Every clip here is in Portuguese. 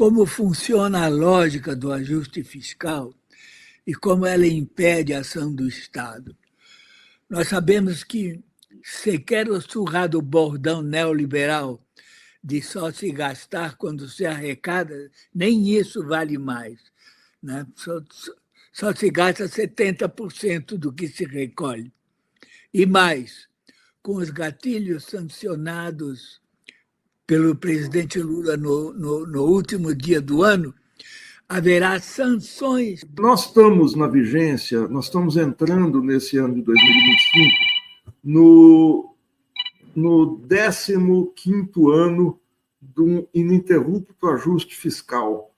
como funciona a lógica do ajuste fiscal e como ela impede a ação do Estado. Nós sabemos que sequer o surrado bordão neoliberal de só se gastar quando se arrecada, nem isso vale mais. Né? Só se gasta 70% do que se recolhe. E mais, com os gatilhos sancionados pelo presidente Lula no último dia do ano, haverá sanções. Nós estamos na vigência, nós estamos entrando nesse ano de 2025 no 15º ano de um ininterrupto ajuste fiscal.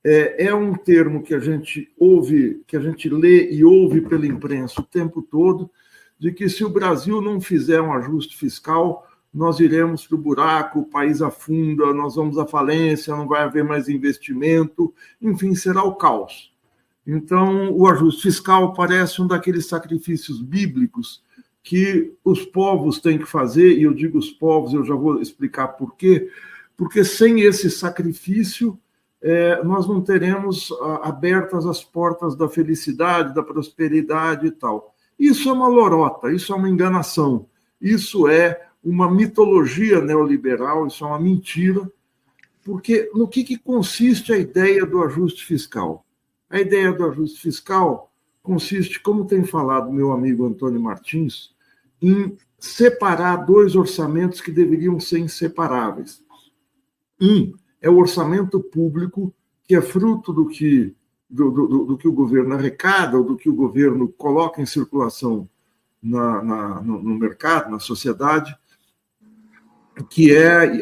É um termo que a gente ouve, que a gente lê e ouve pela imprensa o tempo todo, de que se o Brasil não fizer um ajuste fiscal, nós iremos para o buraco, o país afunda, nós vamos à falência, não vai haver mais investimento, enfim, será o caos. Então, o ajuste fiscal parece um daqueles sacrifícios bíblicos que os povos têm que fazer, e eu digo os povos, eu já vou explicar por quê, porque sem esse sacrifício, nós não teremos abertas as portas da felicidade, da prosperidade e tal. Isso é uma lorota, isso é uma enganação, isso é uma mitologia neoliberal, isso é uma mentira, porque no que consiste a ideia do ajuste fiscal? A ideia do ajuste fiscal consiste, como tem falado meu amigo Antônio Martins, em separar dois orçamentos que deveriam ser inseparáveis. Um é o orçamento público, que é fruto do que o governo arrecada, ou do que o governo coloca em circulação no mercado, na sociedade, que é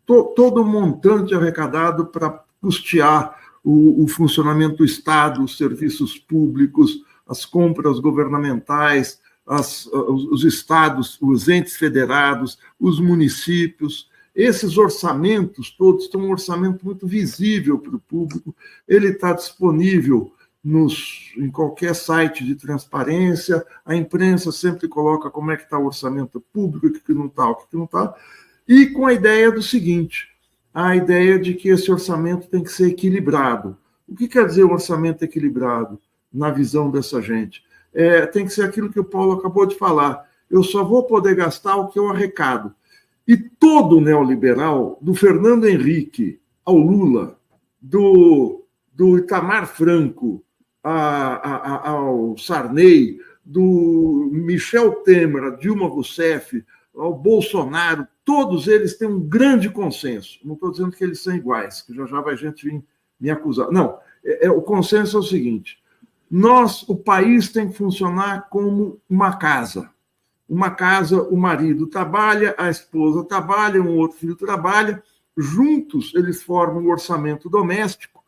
todo o montante arrecadado para custear o funcionamento do Estado, os serviços públicos, as compras governamentais, os estados, os entes federados, os municípios. Esses orçamentos todos têm um orçamento muito visível para o público, ele está disponível em qualquer site de transparência, a imprensa sempre coloca como é que está o orçamento público, o que não está, o que não está, e com a ideia do seguinte, a ideia de que esse orçamento tem que ser equilibrado. O que quer dizer um orçamento equilibrado, na visão dessa gente? Tem que ser aquilo que o Paulo acabou de falar, eu só vou poder gastar o que eu arrecado. E todo neoliberal, do Fernando Henrique ao Lula, do Itamar Franco ao Sarney, do Michel Temer, a Dilma Rousseff, ao Bolsonaro, todos eles têm um grande consenso. Não estou dizendo que eles são iguais, que já vai gente vir me acusar. Não, o consenso é o seguinte, o país tem que funcionar como uma casa. Uma casa, o marido trabalha, a esposa trabalha, um outro filho trabalha, juntos eles formam um orçamento doméstico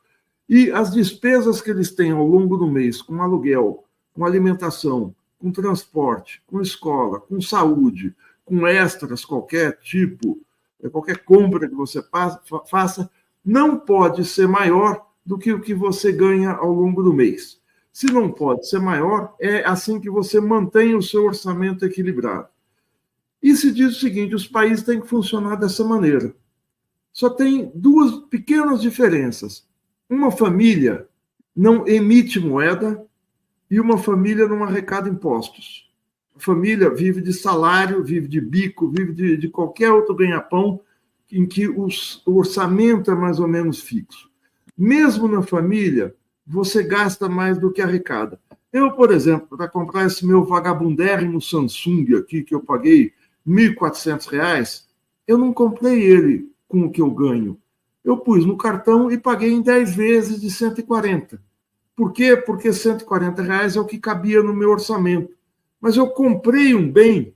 e as despesas que eles têm ao longo do mês, com aluguel, com alimentação, com transporte, com escola, com saúde, com extras, qualquer tipo, qualquer compra que você faça, não pode ser maior do que o que você ganha ao longo do mês. Se não pode ser maior, é assim que você mantém o seu orçamento equilibrado. E se diz o seguinte, os países têm que funcionar dessa maneira. Só tem duas pequenas diferenças. Uma família não emite moeda e uma família não arrecada impostos. A família vive de salário, vive de bico, vive de qualquer outro ganha-pão em que o orçamento é mais ou menos fixo. Mesmo na família, você gasta mais do que arrecada. Eu, por exemplo, para comprar esse meu vagabundérrimo Samsung aqui, que eu paguei R$ 1.400, eu não comprei ele com o que eu ganho. Eu pus no cartão e paguei em 10 vezes de 140. Por quê? Porque R$ 140 é o que cabia no meu orçamento. Mas eu comprei um bem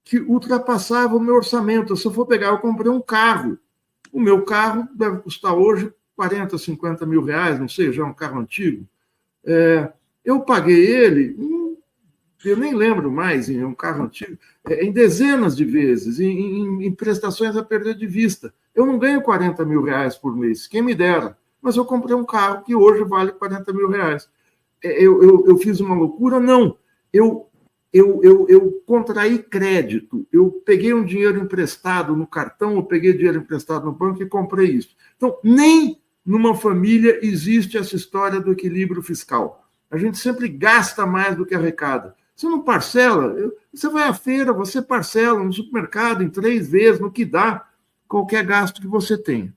que ultrapassava o meu orçamento. Se eu for pegar, eu comprei um carro. O meu carro deve custar hoje 40, 50 mil reais, não sei, já é um carro antigo. Eu paguei ele, eu nem lembro mais, em um carro antigo, em dezenas de vezes, em prestações a perder de vista. Eu não ganho 40 mil reais por mês, quem me dera, mas eu comprei um carro que hoje vale 40 mil reais. Eu fiz uma loucura? Não. Eu contraí crédito, eu peguei um dinheiro emprestado no cartão, eu peguei dinheiro emprestado no banco e comprei isso. Então, nem numa família existe essa história do equilíbrio fiscal. A gente sempre gasta mais do que arrecada. Você não parcela, você vai à feira, você parcela no supermercado em 3 vezes, no que dá qualquer gasto que você tenha.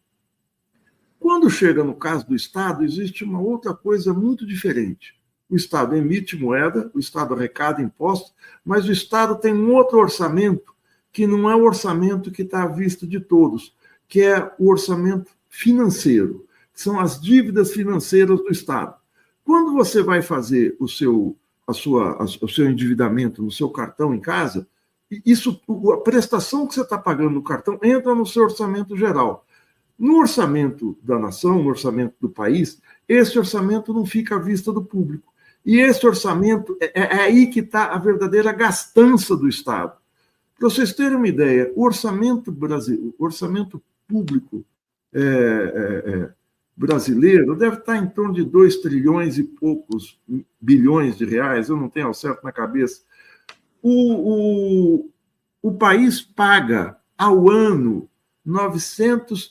Quando chega no caso do Estado, existe uma outra coisa muito diferente. O Estado emite moeda, o Estado arrecada impostos, mas o Estado tem um outro orçamento, que não é o orçamento que está à vista de todos, que é o orçamento financeiro, que são as dívidas financeiras do Estado. Quando você vai fazer o seu endividamento no seu cartão em casa, a prestação que você está pagando no cartão entra no seu orçamento geral. No orçamento da nação, no orçamento do país, esse orçamento não fica à vista do público. E esse orçamento, é aí que está a verdadeira gastança do Estado. Para vocês terem uma ideia, o orçamento público brasileiro deve estar em torno de 2 trilhões e poucos bilhões de reais, eu não tenho ao certo na cabeça. O país paga ao ano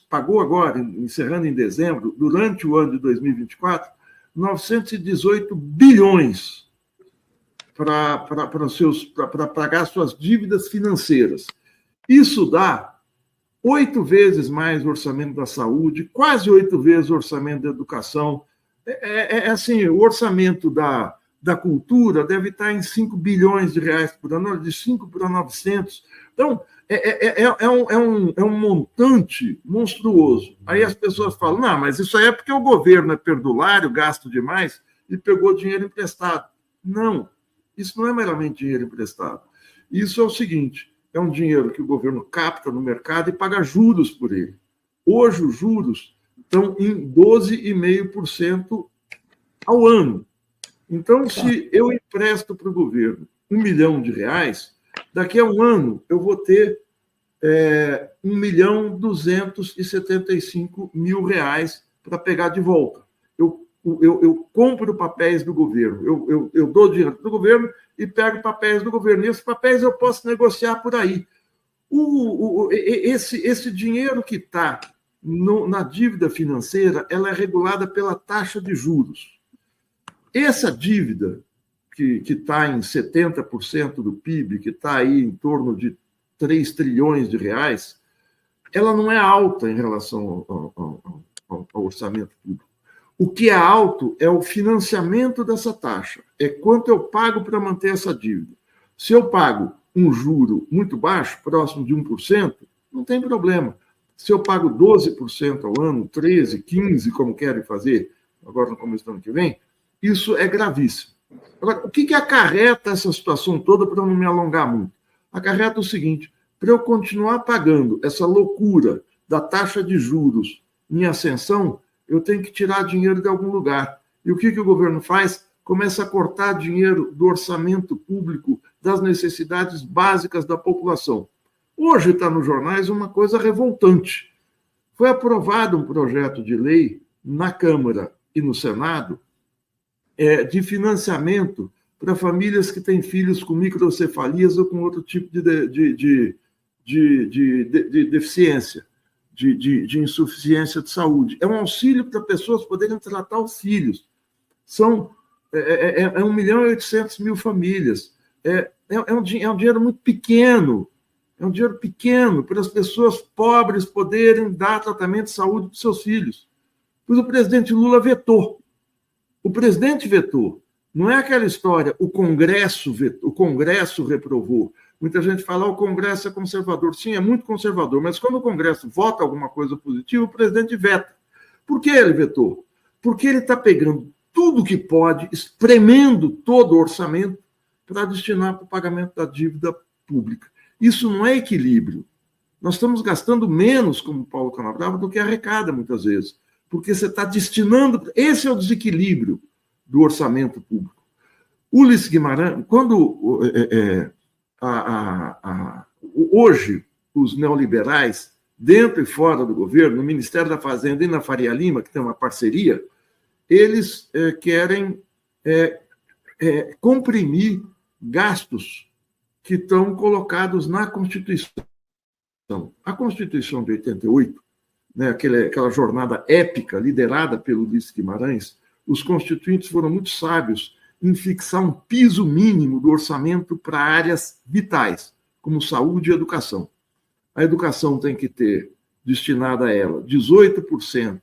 pagou agora, encerrando em dezembro, durante o ano de 2024, 918 bilhões para pagar suas dívidas financeiras. Isso dá 8 vezes mais o orçamento da saúde, quase 8 vezes o orçamento da educação. Assim, o orçamento da cultura deve estar em 5 bilhões de reais por ano, de 5 para 900. Então, é um montante monstruoso. Aí as pessoas falam, não, mas isso aí é porque o governo é perdulário, gasta demais e pegou dinheiro emprestado. Não, isso não é meramente dinheiro emprestado. Isso é o seguinte, é um dinheiro que o governo capta no mercado e paga juros por ele. Hoje os juros estão em 12,5% ao ano. Então, se eu empresto para o governo R$1 milhão, daqui a um ano eu vou ter R$1.275.000 para pegar de volta. Eu compro papéis do governo, eu dou dinheiro para o governo e pego papéis do governo. E esses papéis eu posso negociar por aí. Esse dinheiro que está na dívida financeira, ela é regulada pela taxa de juros. Essa dívida, que está em 70% do PIB, que está aí em torno de 3 trilhões de reais, ela não é alta em relação ao orçamento público. O que é alto é o financiamento dessa taxa, é quanto eu pago para manter essa dívida. Se eu pago um juro muito baixo, próximo de 1%, não tem problema. Se eu pago 12% ao ano, 13%, 15%, como querem fazer, agora no começo do ano que vem, isso é gravíssimo. Agora, o que acarreta essa situação toda, para não me alongar muito? Acarreta o seguinte, para eu continuar pagando essa loucura da taxa de juros em ascensão, eu tenho que tirar dinheiro de algum lugar. E o que o governo faz? Começa a cortar dinheiro do orçamento público, das necessidades básicas da população. Hoje está nos jornais uma coisa revoltante. Foi aprovado um projeto de lei na Câmara e no Senado de financiamento para famílias que têm filhos com microcefalias ou com outro tipo de deficiência, de insuficiência de saúde. É um auxílio para pessoas poderem tratar os filhos. São 1.800.000 famílias. É um dinheiro muito pequeno. É um dinheiro pequeno para as pessoas pobres poderem dar tratamento de saúde para os seus filhos. Pois o presidente Lula vetou. O presidente vetou. Não é aquela história, o Congresso vetou, o Congresso reprovou. Muita gente fala, o Congresso é conservador. Sim, é muito conservador, mas quando o Congresso vota alguma coisa positiva, o presidente veta. Por que ele vetou? Porque ele está pegando tudo que pode, espremendo todo o orçamento para destinar para o pagamento da dívida pública. Isso não é equilíbrio. Nós estamos gastando menos, como Paulo Canabrava, do que arrecada, muitas vezes. Porque você está destinando... Esse é o desequilíbrio do orçamento público. Ulisses Guimarães, quando hoje os neoliberais, dentro e fora do governo, no Ministério da Fazenda e na Faria Lima, que tem uma parceria, eles querem comprimir gastos que estão colocados na Constituição. A Constituição de 88 né, aquela jornada épica liderada pelo Ulisses Guimarães, os constituintes foram muito sábios em fixar um piso mínimo do orçamento para áreas vitais, como saúde e educação. A educação tem que ter destinada a ela 18%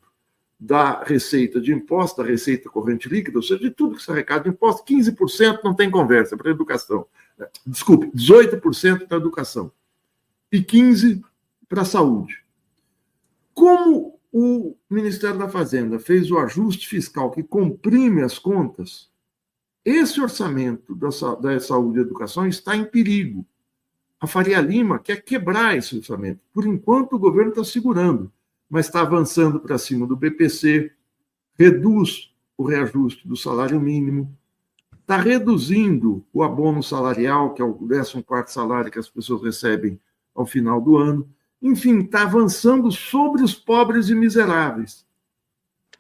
da receita de imposto, da receita corrente líquida, ou seja, de tudo que se arrecada de imposto, 15% não tem conversa para a educação. Desculpe, 18% para a educação e 15% para a saúde. Como o Ministério da Fazenda fez o ajuste fiscal que comprime as contas, esse orçamento da saúde e educação está em perigo. A Faria Lima quer quebrar esse orçamento. Por enquanto, o governo está segurando, mas está avançando para cima do BPC, reduz o reajuste do salário mínimo, está reduzindo o abono salarial, que é o 14º salário que as pessoas recebem ao final do ano. Enfim, está avançando sobre os pobres e miseráveis.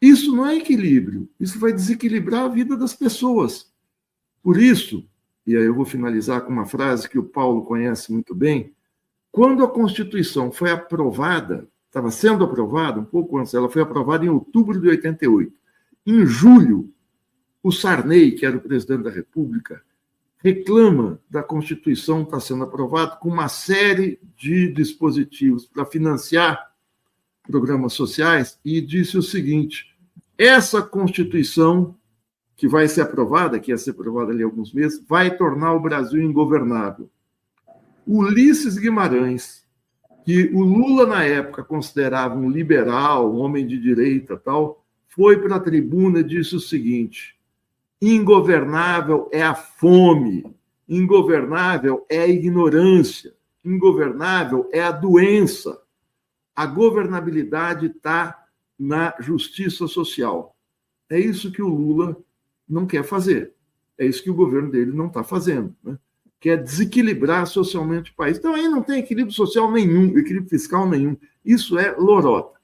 Isso não é equilíbrio, isso vai desequilibrar a vida das pessoas. Por isso, e aí eu vou finalizar com uma frase que o Paulo conhece muito bem, quando a Constituição foi aprovada, estava sendo aprovada, um pouco antes, ela foi aprovada em outubro de 88. Em julho, o Sarney, que era o presidente da República, reclama da Constituição estar sendo aprovada com uma série de dispositivos para financiar programas sociais e disse o seguinte: essa Constituição que vai ser aprovada, que ia ser aprovada ali há alguns meses, vai tornar o Brasil ingovernável. Ulisses Guimarães, que o Lula, na época, considerava um liberal, um homem de direita, tal, foi para a tribuna e disse o seguinte: ingovernável é a fome, ingovernável é a ignorância, ingovernável é a doença. A governabilidade está na justiça social. É isso que o Lula não quer fazer. É isso que o governo dele não está fazendo, né? Quer desequilibrar socialmente o país. Então, aí não tem equilíbrio social nenhum, equilíbrio fiscal nenhum. Isso é lorota.